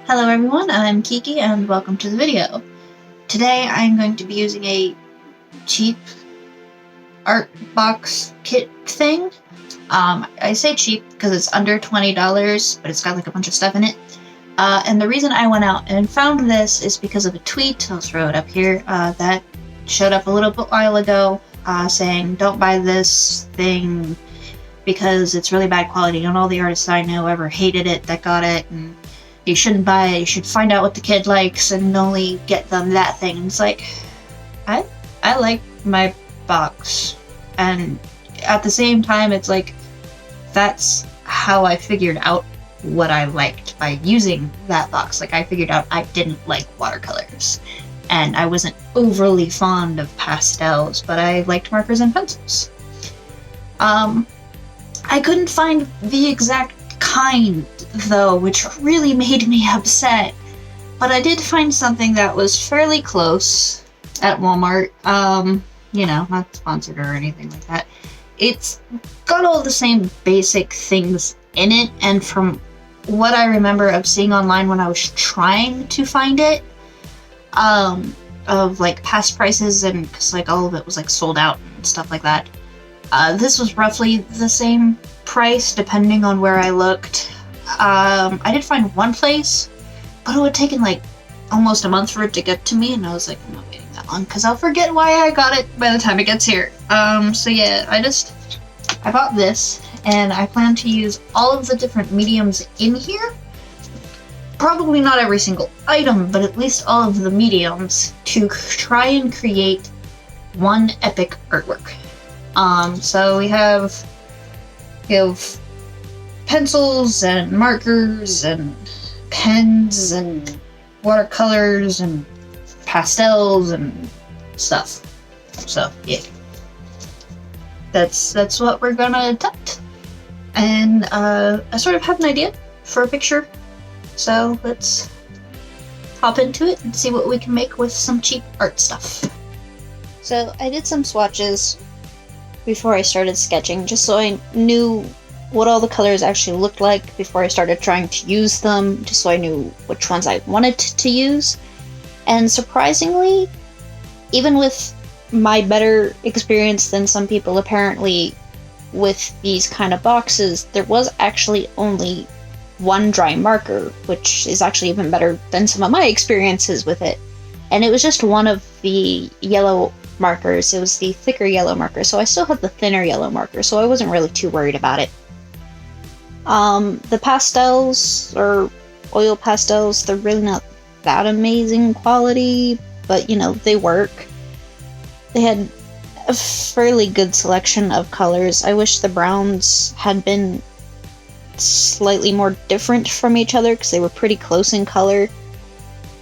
Hello everyone, I'm Kiki and welcome to the video. Today I'm going to be using a cheap art box kit thing. I say cheap because it's under $20, but it's got like a bunch of stuff in it. And the reason I went out and found this is because of a tweet, I'll throw it up here, that showed up a little while ago saying don't buy this thing because it's really bad quality, and all the artists I know ever hated it that got it, and you shouldn't buy it, you should find out what the kid likes and only get them that thing. It's like, I like my box, and at the same time it's like, that's how I figured out what I liked by using that box. Like, I figured out I didn't like watercolors, and I wasn't overly fond of pastels, but I liked markers and pencils. I couldn't find the exact kind, though, which really made me upset. But I did find something that was fairly close at Walmart. You know, not sponsored or anything like that. It's got all the same basic things in it, and from what I remember of seeing online when I was trying to find it, of like past prices, and because like all of it was like sold out and stuff like that. This was roughly the same price depending on where I looked. I did find one place, but it would have taken like almost a month for it to get to me, and I was like, I'm not waiting that long because I'll forget why I got it by the time it gets here. So yeah, I bought this, and I plan to use all of the different mediums in here. Probably not every single item, but at least all of the mediums to try and create one epic artwork. So we have pencils and markers and pens and watercolors and pastels and stuff. So yeah, that's what we're gonna attempt. And I sort of have an idea for a picture, so let's hop into it and see what we can make with some cheap art stuff. So I did some swatches before I started sketching, just so I knew what all the colors actually looked like before I started trying to use them, just so I knew which ones I wanted to use. And surprisingly, even with my better experience than some people apparently with these kind of boxes, there was actually only one dry marker, which is actually even better than some of my experiences with it. And it was just one of the yellow markers. It was the thicker yellow marker, so I still had the thinner yellow marker, so I wasn't really too worried about it. The pastels, or oil pastels, they're really not that amazing quality, but you know, they work. They had a fairly good selection of colors. I wish the browns had been slightly more different from each other because they were pretty close in color.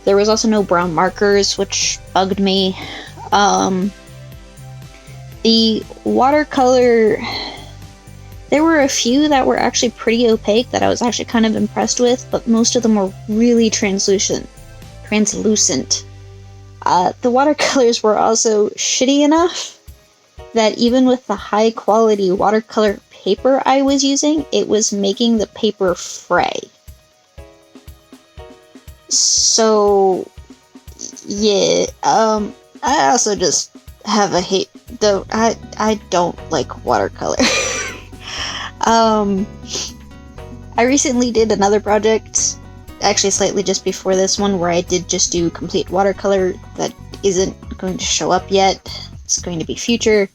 There was also no brown markers, which bugged me. The watercolor, there were a few that were actually pretty opaque that I was actually kind of impressed with, but most of them were really translucent. The watercolors were also shitty enough that even with the high quality watercolor paper I was using, it was making the paper fray. So yeah, I also just have a hate, though. I don't like watercolor. I recently did another project, actually slightly just before this one, where I did just do complete watercolor that isn't going to show up yet. It's going to be future.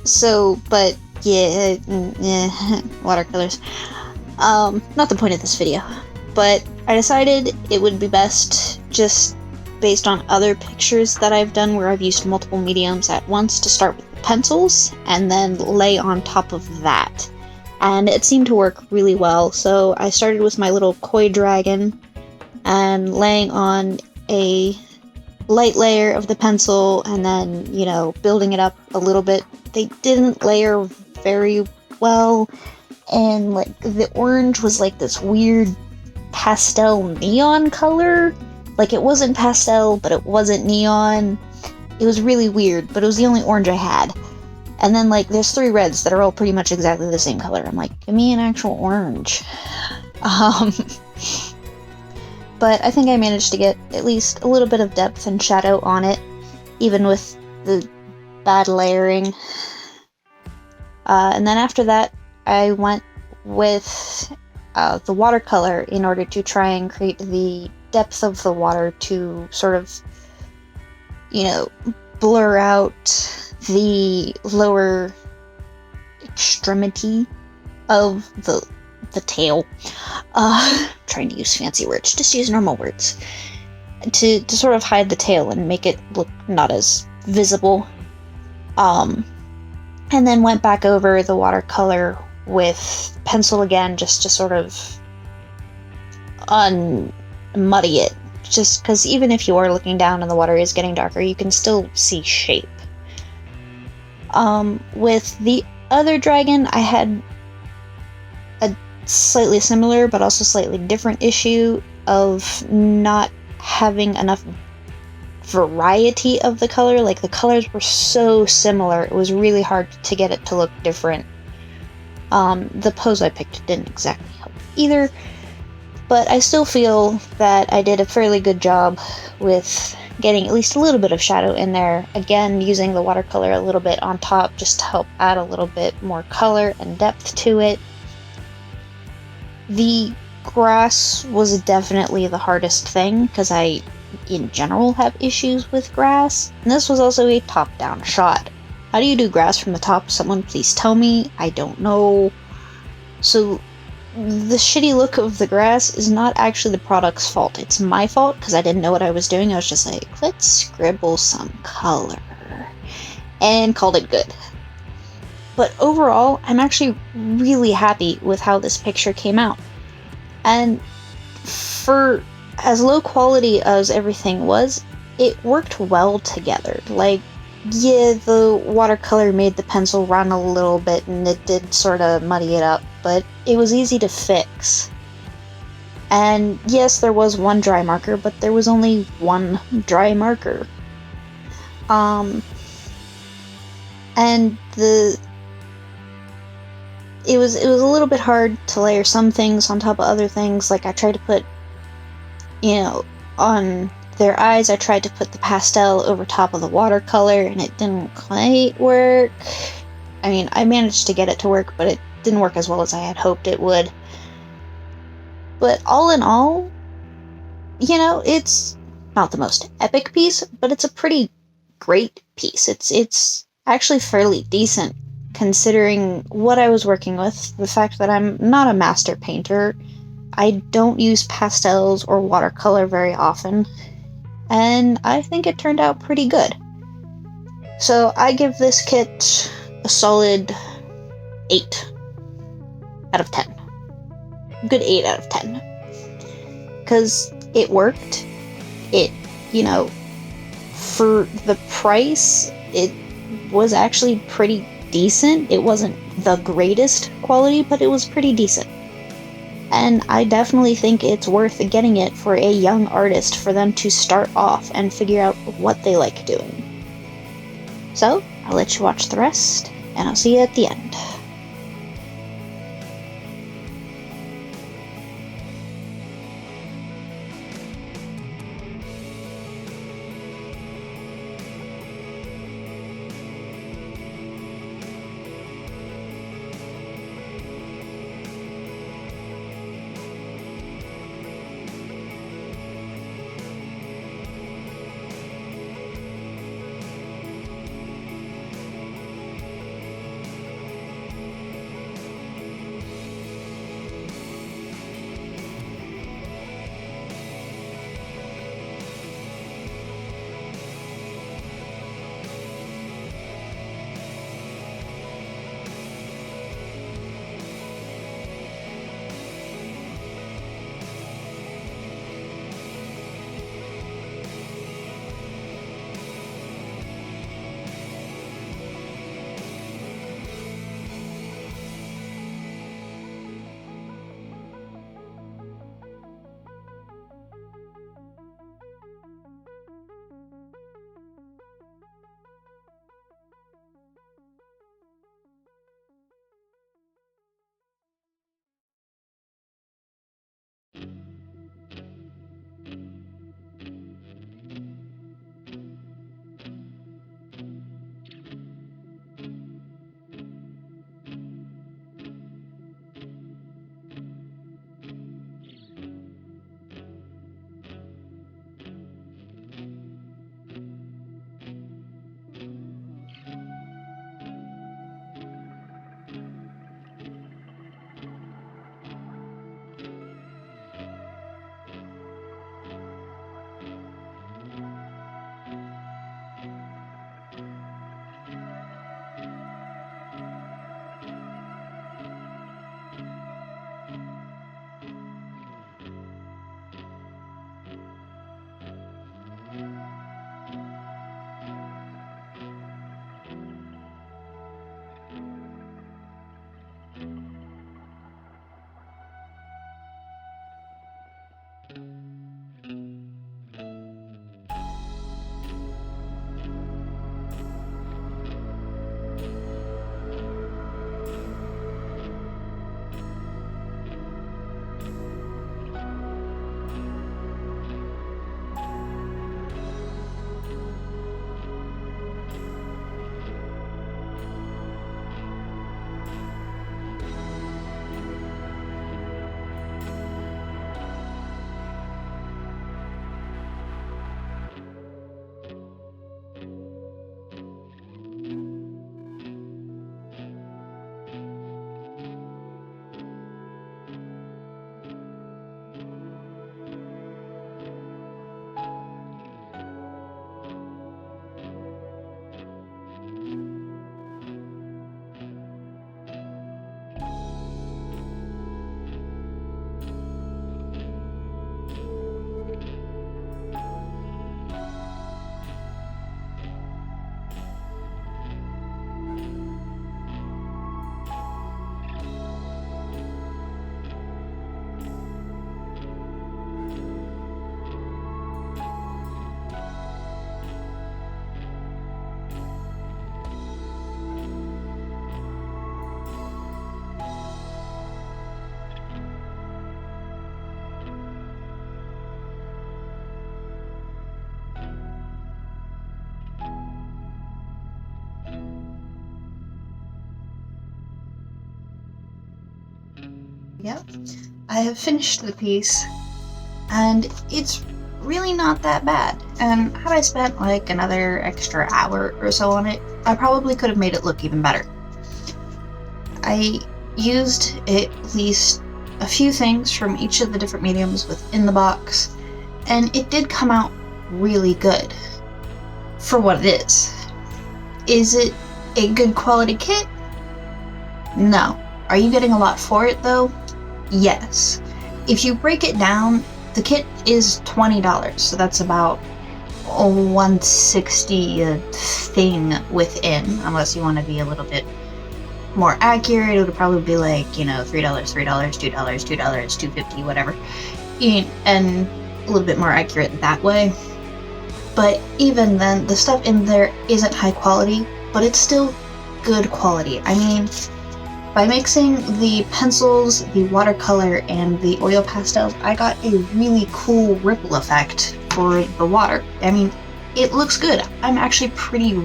So, but yeah, watercolors. Not the point of this video, but I decided it would be best, just based on other pictures that I've done where I've used multiple mediums at once, to start with the pencils and then lay on top of that. And it seemed to work really well, so I started with my little koi dragon and laying on a light layer of the pencil, and then, you know, building it up a little bit. They didn't layer very well, and like the orange was like this weird pastel neon color. Like, it wasn't pastel, but it wasn't neon. It was really weird, but it was the only orange I had. And then, like, there's 3 reds that are all pretty much exactly the same color. I'm like, give me an actual orange. Um, but I think I managed to get at least a little bit of depth and shadow on it, even with the bad layering. And then after that, I went with the watercolor in order to try and create the depth of the water to sort of, blur out the lower extremity of the tail. Trying to use fancy words, just use normal words. To sort of hide the tail and make it look not as visible. And then went back over the watercolor with pencil again, just to sort of muddy it. Just because even if you are looking down and the water is getting darker, you can still see shape. With the other dragon, I had a slightly similar but also slightly different issue of not having enough variety of the color. Like, the colors were so similar, it was really hard to get it to look different. The pose I picked didn't exactly help either, but I still feel that I did a fairly good job with getting at least a little bit of shadow in there, again using the watercolor a little bit on top just to help add a little bit more color and depth to it. The grass was definitely the hardest thing, because I in general have issues with grass, and this was also a top-down shot. How do you do grass from the top? Someone please tell me. I don't know. So the shitty look of the grass is not actually the product's fault. It's my fault, because I didn't know what I was doing. I was just like, let's scribble some color, and called it good. But overall, I'm actually really happy with how this picture came out. And for as low quality as everything was, it worked well together. Like, yeah, the watercolor made the pencil run a little bit, and it did sort of muddy it up, but it was easy to fix. And yes, there was one dry marker, but there was only one dry marker. And it was a little bit hard to layer some things on top of other things. Like, I tried to put, on their eyes, I tried to put the pastel over top of the watercolor, and it didn't quite work. I mean, I managed to get it to work, but it didn't work as well as I had hoped it would. But all in all, it's not the most epic piece, but it's a pretty great piece. It's actually fairly decent, considering what I was working with, the fact that I'm not a master painter. I don't use pastels or watercolor very often, and I think it turned out pretty good. So I give this kit a solid 8 out of 10. Good 8 out of 10. Because it worked. It, for the price, it was actually pretty decent. It wasn't the greatest quality, but it was pretty decent. And I definitely think it's worth getting it for a young artist, for them to start off and figure out what they like doing. So, I'll let you watch the rest, and I'll see you at the end. Yep, I have finished the piece, and it's really not that bad. And had I spent like another extra hour or so on it, I probably could have made it look even better. I used at least a few things from each of the different mediums within the box, and it did come out really good for what it is. Is it a good quality kit? No. Are you getting a lot for it though? Yes. If you break it down, the kit is $20, so that's about $160 a thing within, unless you want to be a little bit more accurate. It would probably be like, you know, $3, $3, $2, $2, $2.50, whatever, and a little bit more accurate that way. But even then, the stuff in there isn't high quality, but it's still good quality. I mean, by mixing the pencils, the watercolor, and the oil pastels, I got a really cool ripple effect for the water. I mean, it looks good. I'm actually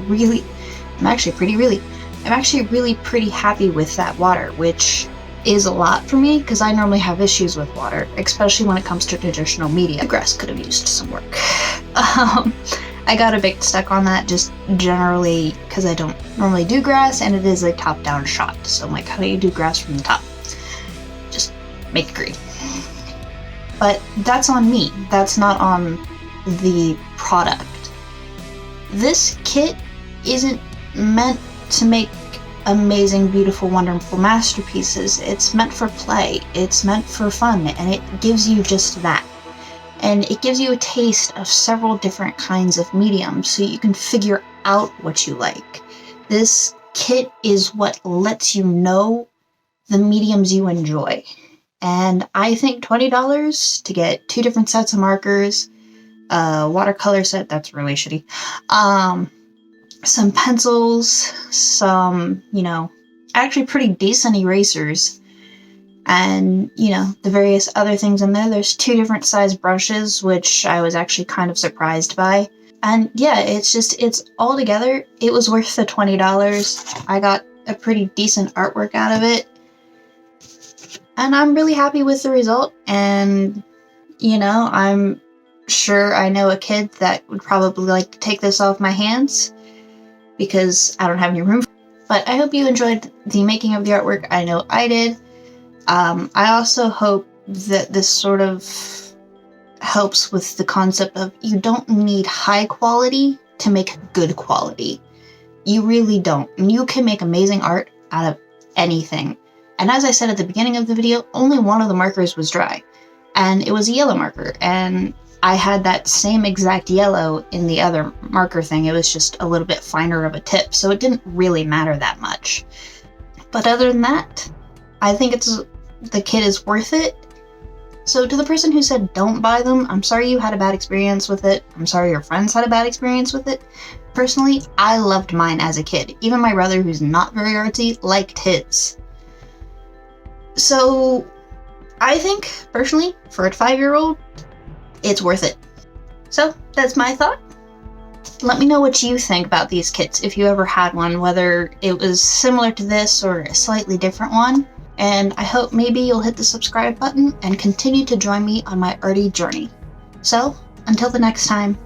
really pretty happy with that water, which is a lot for me because I normally have issues with water, especially when it comes to traditional media. The grass could have used some work. I got a bit stuck on that just generally because I don't normally do grass, and it is a top-down shot. So I'm like, how do you do grass from the top? Just make it green. But that's on me. That's not on the product. This kit isn't meant to make amazing, beautiful, wonderful masterpieces. It's meant for play. It's meant for fun, and it gives you just that. And it gives you a taste of several different kinds of mediums so you can figure out what you like. This kit is what lets you know the mediums you enjoy. And I think $20 to get 2 different sets of markers, a watercolor set, that's really shitty, some pencils, some, actually pretty decent erasers, and, the various other things in there. There's 2 different size brushes, which I was actually kind of surprised by. And yeah, it's all together. It was worth the $20. I got a pretty decent artwork out of it. And I'm really happy with the result. And, I'm sure I know a kid that would probably like to take this off my hands because I don't have any room. But I hope you enjoyed the making of the artwork. I know I did. I also hope that this sort of helps with the concept of you don't need high quality to make good quality. You really don't. You can make amazing art out of anything. And as I said at the beginning of the video, only one of the markers was dry. And it was a yellow marker. And I had that same exact yellow in the other marker thing. It was just a little bit finer of a tip. So it didn't really matter that much. But other than that, I think the kit is worth it. So to the person who said don't buy them, I'm sorry you had a bad experience with it. I'm sorry your friends had a bad experience with it. Personally, I loved mine as a kid. Even my brother, who's not very artsy, liked his. So I think, personally, for a 5-year-old, it's worth it. So that's my thought. Let me know what you think about these kits, if you ever had one, whether it was similar to this or a slightly different one. And I hope maybe you'll hit the subscribe button and continue to join me on my arty journey. So, until the next time,